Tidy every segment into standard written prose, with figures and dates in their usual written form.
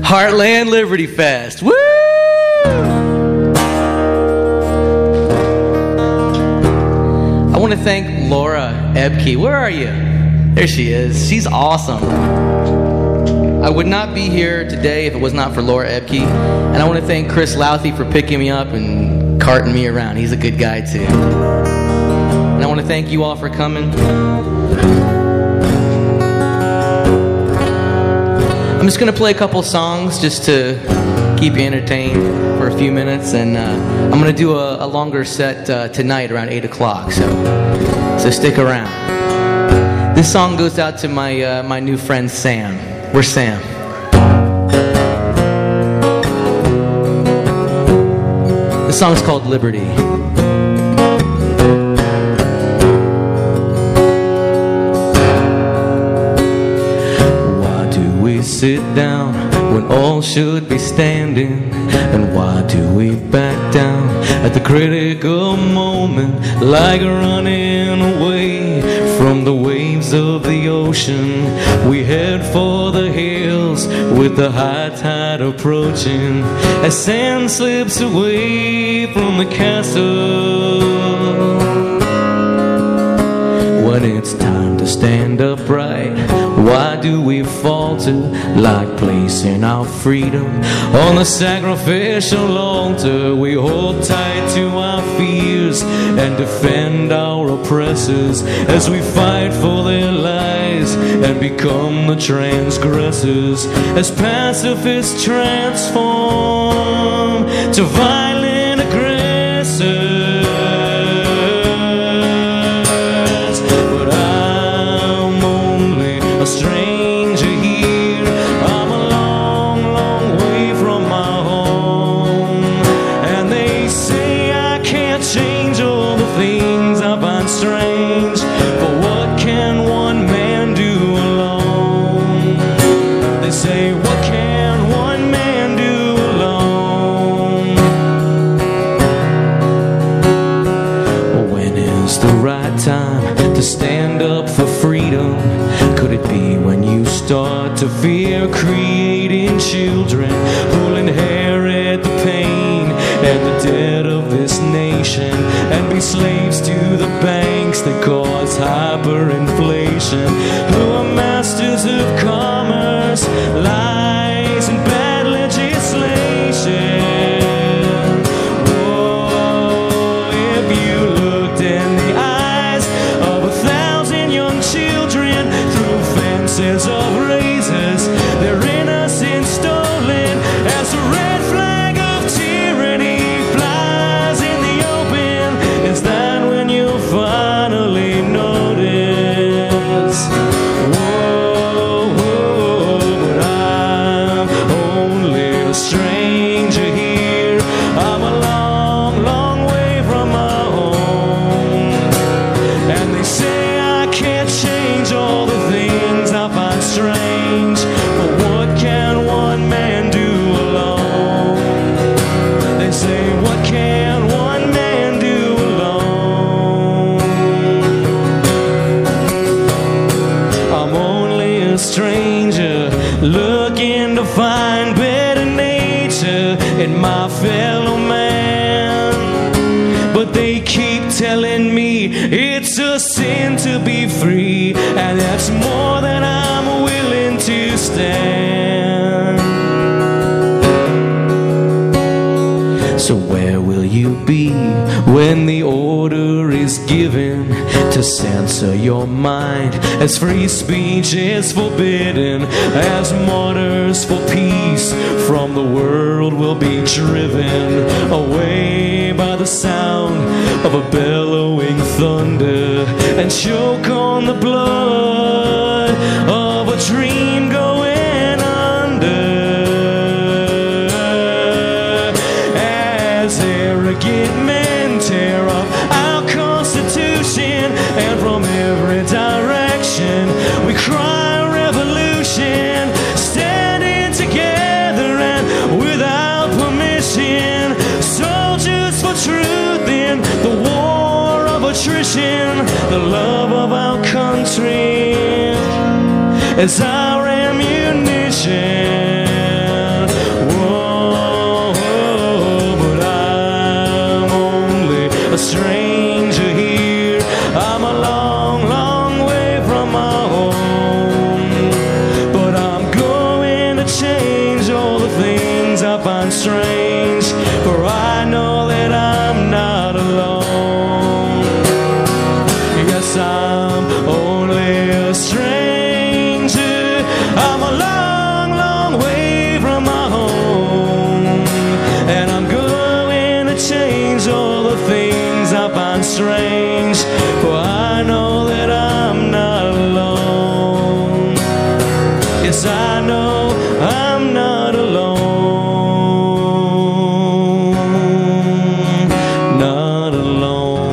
Heartland Liberty Fest. Woo! I want to thank Laura Ebke. Where are you? There she is. She's awesome. I would not be here today if it was not for Laura Ebke. And I want to thank Chris Louthey for picking me up and carting me around. He's a good guy too. And I want to thank you all for coming. I'm just going to play a couple songs just to keep you entertained for a few minutes. And I'm going to do a longer set tonight around 8 o'clock. So stick around. This song goes out to my new friend Sam. Where's Sam? This song's called Liberty. Why do we sit down when all should be standing? And why do we back down at the critical moment, like running away from the waves of the ocean? We head for the hills with the high tide approaching, as sand slips away from the castle. When it's time to stand upright, why do we falter, like placing our freedom on the sacrificial altar? We hold tight to our fears and defend our oppressors as we fight for their lives and become the transgressors, as pacifists transform to violent aggressors. But I'm only a stranger here. I'm a long, long way from my home, and they say I can't change all the things I find strange. But what can one man do alone? They say, what can one man do alone? When is the right time to stand up for freedom? Could it be when you start to fear creating children who'll inherit the pain and the debt of this nation and be slaves to the banks that cause hyperinflation, who are masters of commerce, lies, and bad legislation? Oh, if you looked in the eyes of 1,000 young children through fences of razors, their innocence stolen as a red flag of tyranny flies in the open, is that when you'll finally notice? Whoa, whoa, but I'm only a stranger here. I'm a long, long way from my home, and they say I can't change all the things I find strange. But what can one man do alone? They say, what can one man do alone? I'm only a stranger looking to find better nature in my fellow man. But they keep telling me it's a sin to be free, and that's more than I'm willing to stand. So where will you be when the order is given to censor your mind, as free speech is forbidden, as martyrs for peace from the world will be driven away by the sound of a bellowing thunder and choke on the blood of a dream going under? As arrogant men tear up our Constitution, and from every direction we cry revolution, standing together and without permission, soldiers for truth in the war of attrition. The love of our country is our ammunition. the things I find strange, for I know that I'm not alone. Yes, I know I'm not alone. Not alone.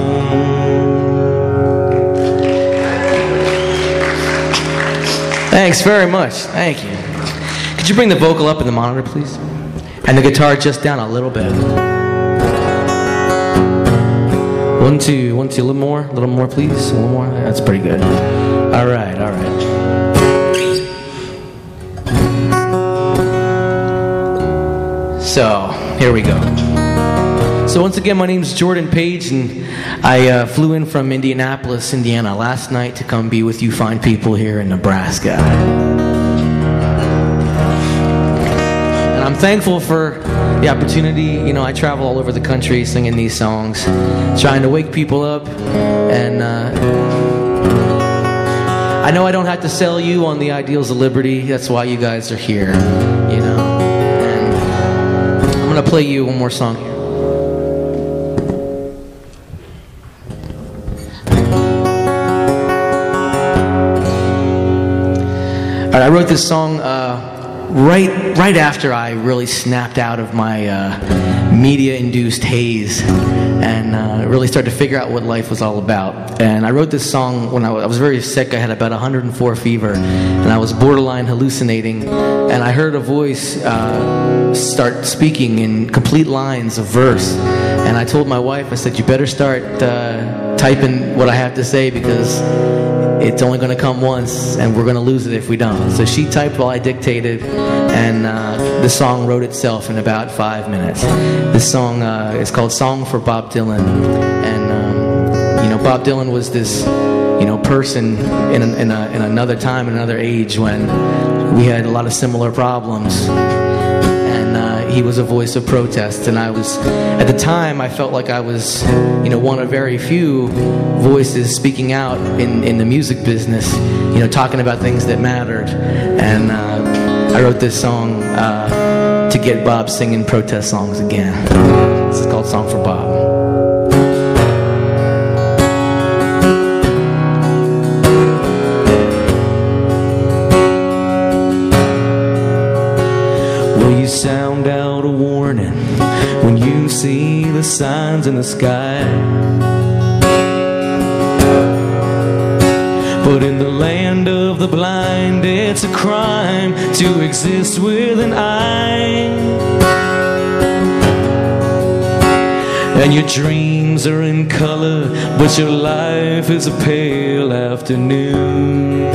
Thanks very much. Thank you. Could you bring the vocal up in the monitor, please? And the guitar just down a little bit. 1, 2, 1, 2, a little more, please. A little more. That's pretty good. All right, all right. So, here we go. So once again, my name's Jordan Page, and I flew in from Indianapolis, Indiana last night to come be with you fine people here in Nebraska. And I'm thankful for the opportunity. You know, I travel all over the country singing these songs, trying to wake people up, and I know I don't have to sell you on the ideals of liberty. That's why you guys are here, you know. And I'm going to play you one more song here. All right, I wrote this song right after I really snapped out of my media-induced haze and really started to figure out what life was all about. And I wrote this song when I was very sick. I had about 104 fever, and I was borderline hallucinating. And I heard a voice start speaking in complete lines of verse. And I told my wife, I said, "You better start typing what I have to say, because it's only going to come once, and we're going to lose it if we don't." So she typed while I dictated, and the song wrote itself in about 5 minutes. This song is called "Song for Bob Dylan," and you know, Bob Dylan was this, you know, person in another time, in another age, when we had a lot of similar problems. He was a voice of protest, and I was, at the time, I felt like I was, you know, one of very few voices speaking out in the music business, you know, talking about things that mattered. And I wrote this song to get Bob singing protest songs again. This is called "Song for Bob." Sound out a warning when you see the signs in the sky. But in the land of the blind, it's a crime to exist with an eye. And your dreams are in color, but your life is a pale afternoon.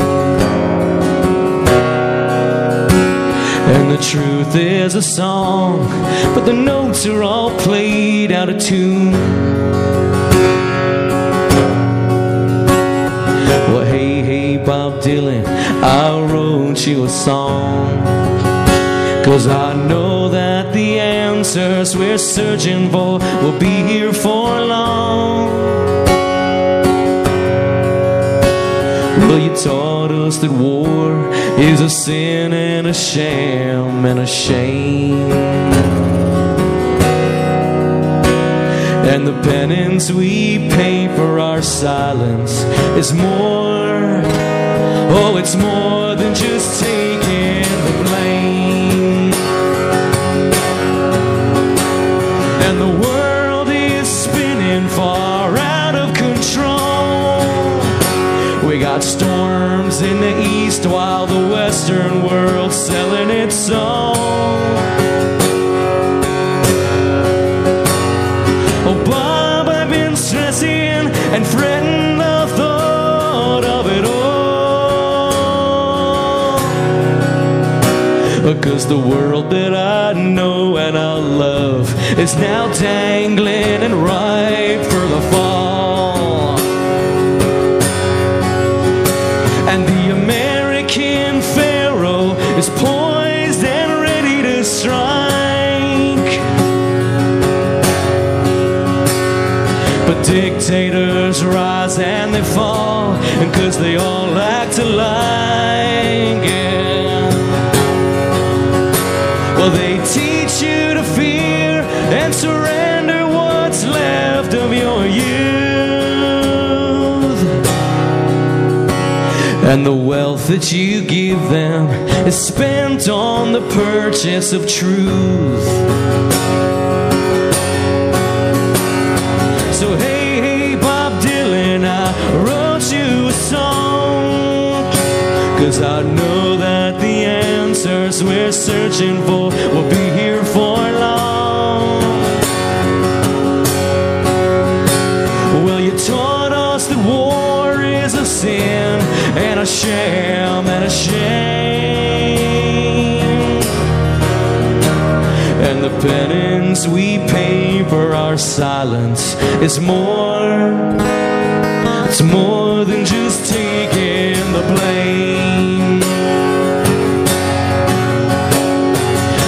And the truth is a song, but the notes are all played out of tune. Well, hey, hey, Bob Dylan, I wrote you a song, 'cause I know that the answers we're searching for will be here for long. Well, you taught us that war is a sin and a sham and a shame, and the penance we pay for our silence is more, oh, it's more than just taking the blame. And the world is spinning far out of control. We got storms in the east while the western world's selling its soul. Oh, Bob, I've been stressing and fretting the thought of it all, because the world that I know and I love is now dangling and ripe for the fall. And the American Pharaoh is poised and ready to strike. But dictators rise and they fall, and 'cause they all act alike, yeah. Well, they teach you to fear and surrender what's left and the wealth that you give them is spent on the purchase of truth. So hey, Bob Dylan, I wrote you a song, 'cause I know that the answers we're searching for will be here for long. Well, you taught us that war is a sin and a sham and a shame, and the penance we pay for our silence is more. It's more than just taking the blame.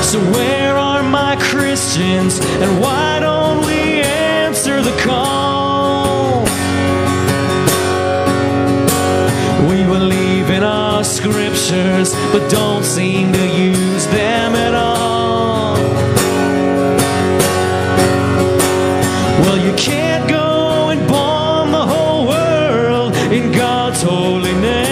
So where are my Christians, and why don't we answer the call? We believe in our scriptures, but don't seem to use them at all. Well, you can't go and bomb the whole world in God's holy name.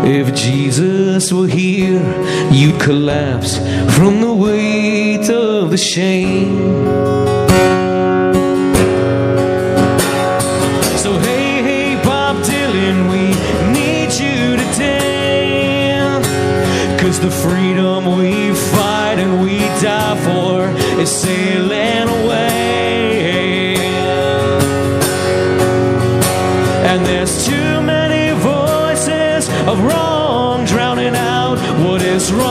If Jesus were here, you'd collapse from the weight of the shame. So hey, Bob Dylan, we need you today, 'cause the freedom we fight and we die for is sailing away. And there's too many voices of wrong drowning out what is right.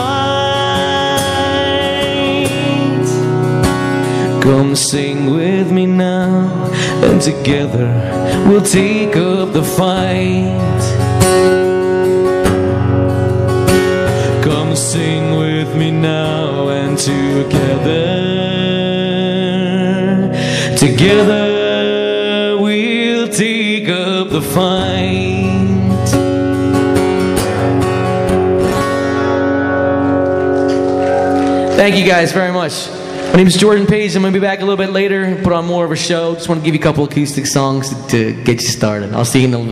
Come sing with me now, and together we'll take up the fight. Come sing with me now, and together we'll take up the fight. Thank you guys very much. My name is Jordan Page. I'm going to be back a little bit later, put on more of a show. Just want to give you a couple acoustic songs to get you started. I'll see you in a little bit.